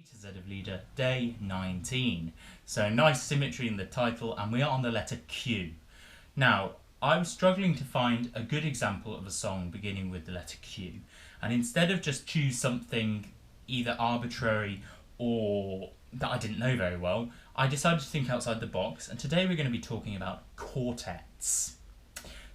Meters of Lieder, day 19. So nice symmetry in the title, and we are on the letter Q. Now, I was struggling to find a good example of a song beginning with the letter Q, and instead of just choose something either arbitrary or that I didn't know very well, I decided to think outside the box, and today we're going to be talking about quartets.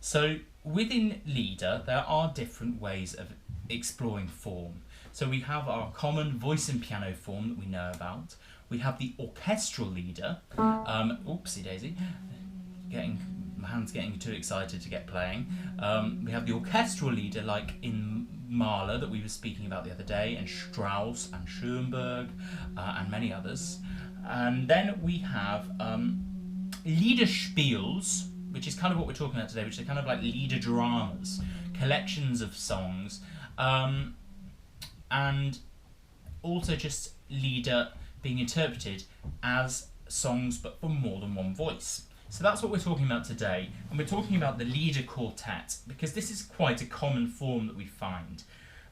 So within Lieder, there are different ways of exploring form. So we have our common voice and piano form that we know about. We have the orchestral Lieder. Oopsie daisy. My hand's getting too excited to get playing. We have the orchestral Lieder like in Mahler that we were speaking about the other day, and Strauss and Schoenberg and many others. And then we have Liederspiels, which is kind of what we're talking about today, which are kind of like Lieder dramas, collections of songs. And also just Lieder being interpreted as songs but for more than one voice. So that's what we're talking about today, and we're talking about the Lieder Quartet because this is quite a common form that we find.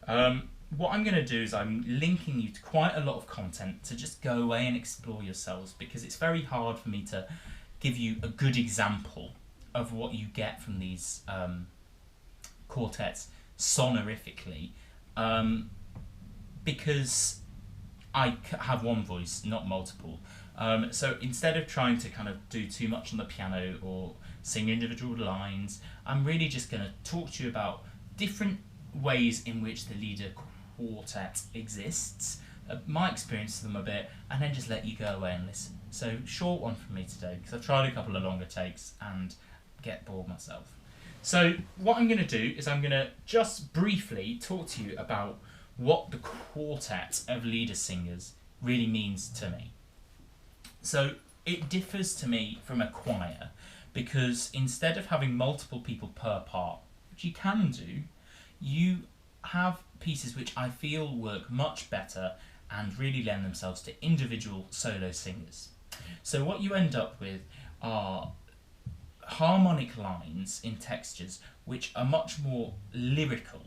What I'm going to do is I'm linking you to quite a lot of content to just go away and explore yourselves, because it's very hard for me to give you a good example of what you get from these quartets sonorifically. Because I have one voice, not multiple. So instead of trying to kind of do too much on the piano or sing individual lines, I'm really just going to talk to you about different ways in which the Lieder Quartet exists, my experience of them a bit, and then just let you go away and listen. So short one from me today, because I've tried a couple of longer takes and get bored myself. So what I'm going to do is I'm going to just briefly talk to you about what the quartet of Lieder singers really means to me. So it differs to me from a choir, because instead of having multiple people per part, which you can do, you have pieces which I feel work much better and really lend themselves to individual solo singers. So what you end up with are harmonic lines in textures which are much more lyrical.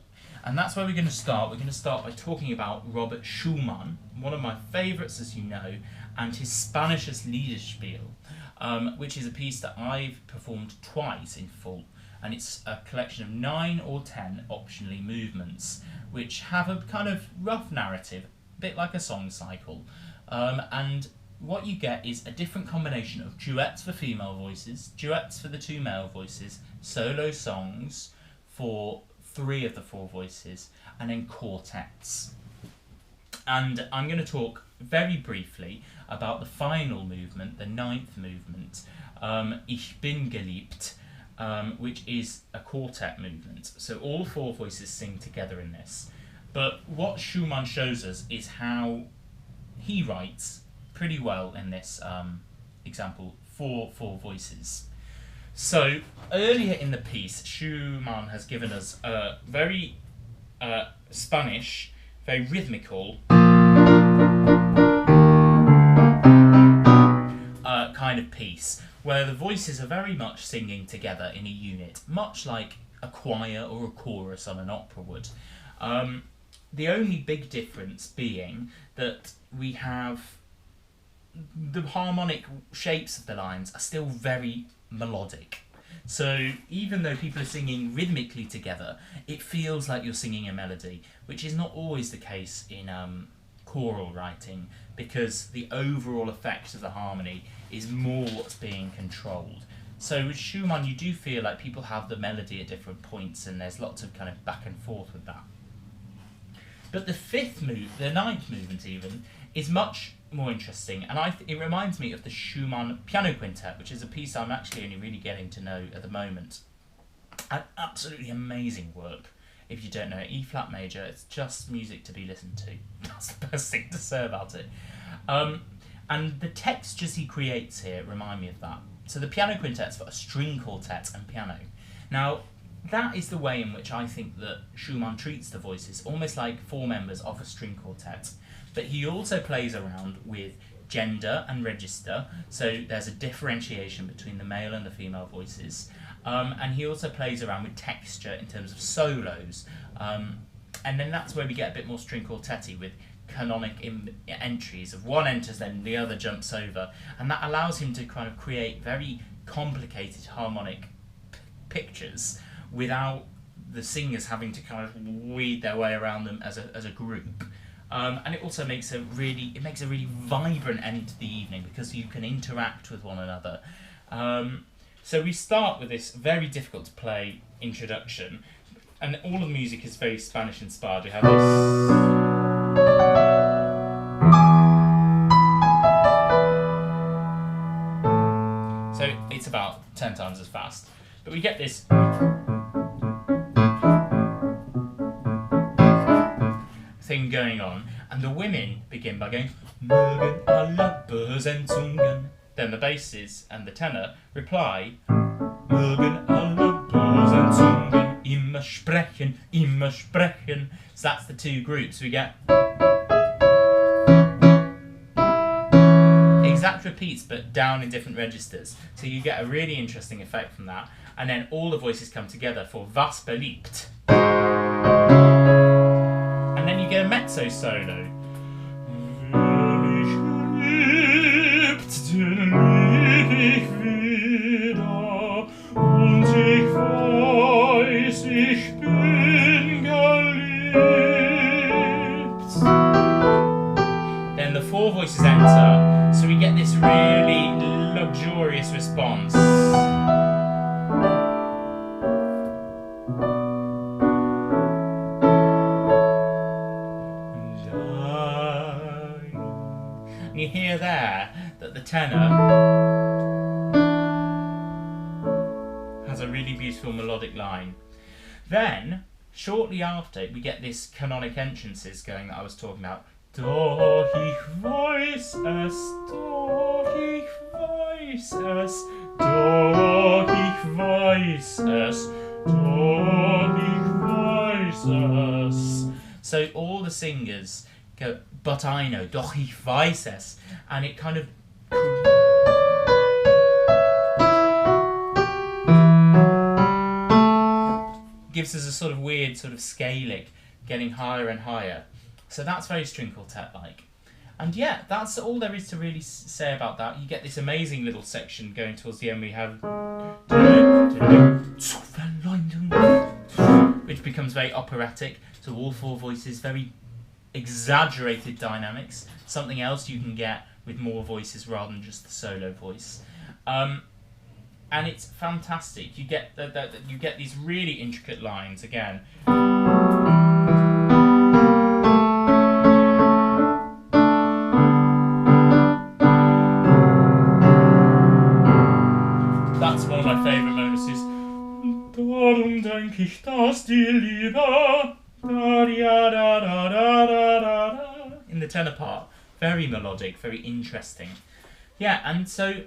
And that's where we're going to start. We're going to start by talking about Robert Schumann, one of my favourites, as you know, and his Spanisches Liederspiel, which is a piece that I've performed twice in full. And it's a collection of 9 or 10 optionally movements, which have a kind of rough narrative, a bit like a song cycle. And what you get is a different combination of duets for female voices, duets for the 2 male voices, solo songs for 3 of the 4 voices, and then quartets. And I'm going to talk very briefly about the final movement, the 9th movement, Ich bin geliebt, which is a quartet movement. So all 4 voices sing together in this. But what Schumann shows us is how he writes pretty well in this example for 4 voices. So earlier in the piece, Schumann has given us a very Spanish, very rhythmical kind of piece, where the voices are very much singing together in a unit, much like a choir or a chorus on an opera would. The only big difference being that we have the harmonic shapes of the lines are still very melodic. So even though people are singing rhythmically together, it feels like you're singing a melody, which is not always the case in choral writing, because the overall effect of the harmony is more what's being controlled. So with Schumann, you do feel like people have the melody at different points, and there's lots of kind of back and forth with that. But the 9th movement even, is much more interesting, and it reminds me of the Schumann Piano Quintet, which is a piece I'm actually only really getting to know at the moment. An absolutely amazing work. If you don't know it, E-flat major, it's just music to be listened to. That's the best thing to say about it. And the textures he creates here remind me of that. So the Piano Quintet's got a string quartet and piano. Now, that is the way in which I think that Schumann treats the voices, almost like 4 members of a string quartet. But he also plays around with gender and register, so there's a differentiation between the male and the female voices. And he also plays around with texture in terms of solos. And then that's where we get a bit more string quartet-y with canonic entries of one enters then the other jumps over, and that allows him to kind of create very complicated harmonic pictures without the singers having to kind of weed their way around them as a group. And it also makes a really vibrant end to the evening because you can interact with one another. So we start with this very difficult to play introduction, and all of the music is very Spanish inspired. We have this. So it's about 10 times as fast, but we get this thing going on, and the women begin by going Mögen alle bösen Zungen. Then the basses and the tenor reply Mögen alle bösen Zungen immer sprechen, immer sprechen. So that's the two groups. We get exact repeats but down in different registers. So you get a really interesting effect from that. And then all the voices come together for Was beliebt. And then you get a mezzo solo. Den lieb ich wieder und ich weiß, ich bin geliebt. Then the four voices enter, so we get this really luxurious response. And you hear there that the tenor has a really beautiful melodic line. Then, shortly after, we get this canonic entrances going that I was talking about. Doch ich weiß es, doch ich weiß es, doch ich weiß es, doch ich weiß es. So all the singers go, but I know, doch ich weiß es, and it kind of gives us a sort of weird sort of scalic, getting higher and higher. So that's very string quartet-like. And yeah, that's all there is to really say about that. You get this amazing little section going towards the end. We have which becomes very operatic. So all four voices, very exaggerated dynamics. Something else you can get with more voices rather than just the solo voice. And it's fantastic. You get you get these really intricate lines again. That's one of my favourite moments. Is Darum denk ich, dass die Liebe in the tenor part. Very melodic, very interesting. Yeah, and so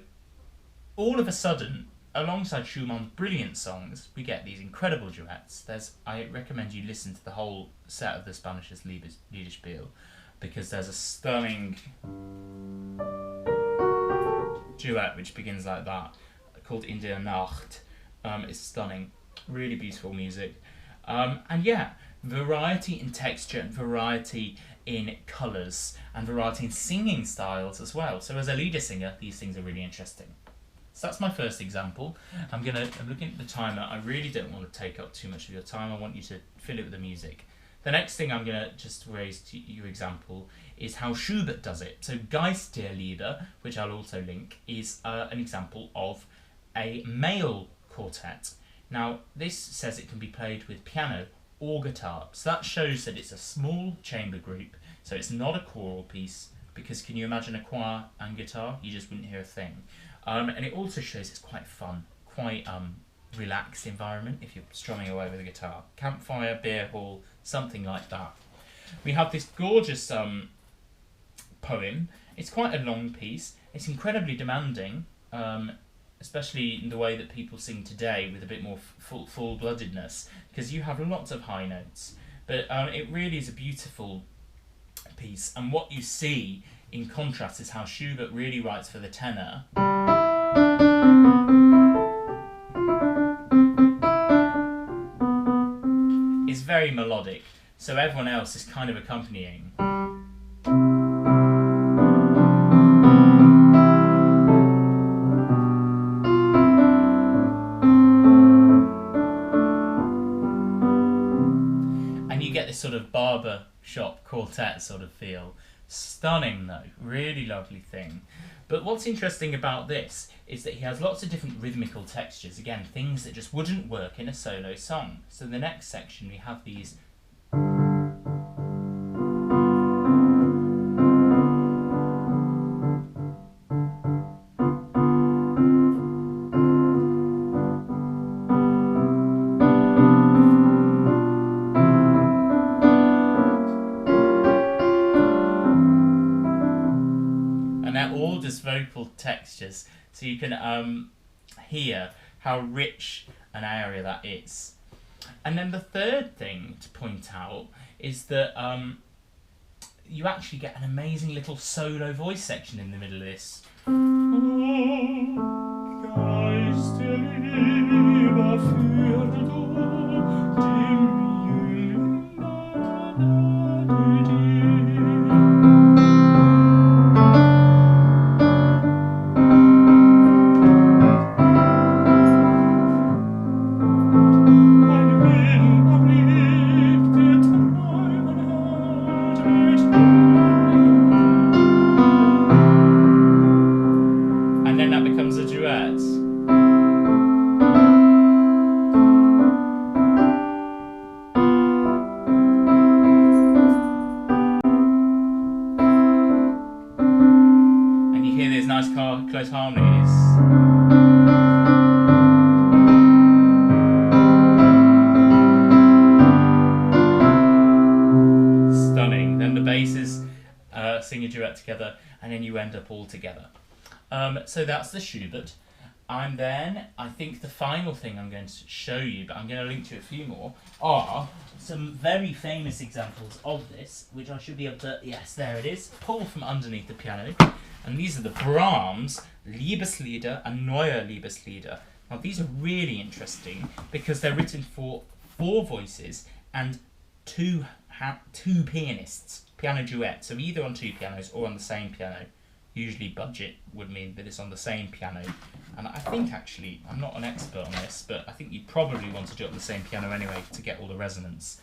all of a sudden, alongside Schumann's brilliant songs, we get these incredible duets. I recommend you listen to the whole set of the Spanisches Liederspiel, because there's a stunning duet which begins like that, called In der Nacht. It's stunning, really beautiful music. And yeah, variety in texture and variety in colours and variety in singing styles as well. So as a leader singer, these things are really interesting. So that's my first example. I'm looking at the timer. I really don't want to take up too much of your time. I want you to fill it with the music. The next thing I'm going to just raise to your example is how Schubert does it. So Geist, Liebe, which I'll also link, is an example of a male quartet. Now, this says it can be played with piano or guitar. So that shows that it's a small chamber group. So it's not a choral piece, because can you imagine a choir and guitar? You just wouldn't hear a thing. And it also shows it's quite fun, quite relaxed environment if you're strumming away with a guitar. Campfire, beer hall, something like that. We have this gorgeous poem. It's quite a long piece. It's incredibly demanding, especially in the way that people sing today with a bit more full-bloodedness, because you have lots of high notes. But it really is a beautiful piece, and what you see in contrast is how Schubert really writes for the tenor. Is very melodic, so everyone else is kind of accompanying. And you get this sort of barber shop quartet sort of feel. Stunning though, really lovely thing. But what's interesting about this is that he has lots of different rhythmical textures, again, things that just wouldn't work in a solo song. So in the next section we have these vocal textures, so you can hear how rich an area that is. And then the third thing to point out is that you actually get an amazing little solo voice section in the middle of this. Geist, Liebe, führe du dem close harmonies. Stunning. Then the basses sing a duet together, and then you end up all together. So that's the Schubert. And then I think the final thing I'm going to show you, but I'm going to link to a few more, are some very famous examples of this, which I should be able to, yes, there it is, pull from underneath the piano. And these are the Brahms Liebeslieder and Neue Liebeslieder. Now these are really interesting because they're written for 4 voices and two pianists, piano duet, so either on 2 pianos or on the same piano. Usually budget would mean that it's on the same piano. And I think actually, I'm not an expert on this, but I think you probably want to do it on the same piano anyway to get all the resonance.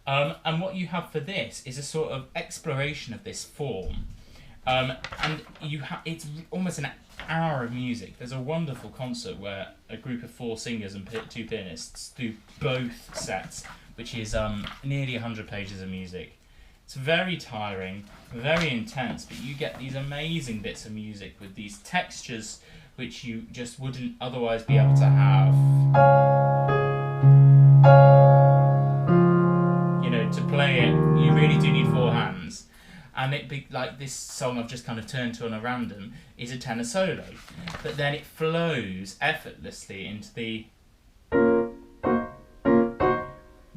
And what you have for this is a sort of exploration of this form. And it's almost an hour of music. There's a wonderful concert where a group of 4 singers and 2 pianists do both sets, which is nearly 100 pages of music. It's very tiring, very intense, but you get these amazing bits of music with these textures which you just wouldn't otherwise be able to have. You know, to play it, you really do need 4 hands. And it be like this song I've just kind of turned to on a random is a tenor solo, but then it flows effortlessly into the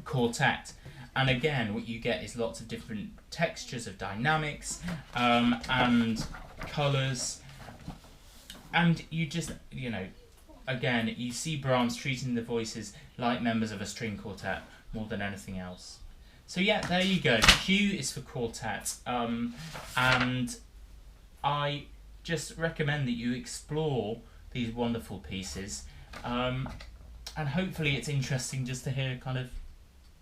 quartet. And again, what you get is lots of different textures of dynamics and colours. And you just, you know, again, you see Brahms treating the voices like members of a string quartet more than anything else. So yeah, there you go. Q is for quartet. And I just recommend that you explore these wonderful pieces. And hopefully it's interesting just to hear kind of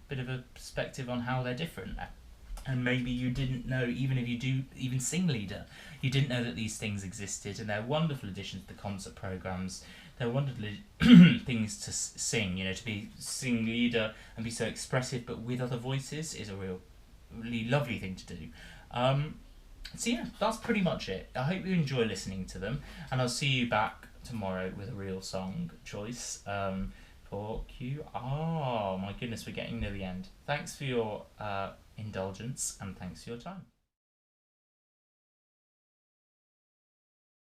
bit of a perspective on how they're different, and maybe you didn't know, even if you do even sing Lieder, you didn't know that these things existed, and they're wonderful additions to the concert programs. They're wonderful things to sing, you know, to sing Lieder and be so expressive but with other voices is a really lovely thing to do. So yeah, that's pretty much it. I hope you enjoy listening to them, and I'll see you back tomorrow with a real song choice for Q. Oh my goodness, we're getting near the end. Thanks for your indulgence, and thanks for your time.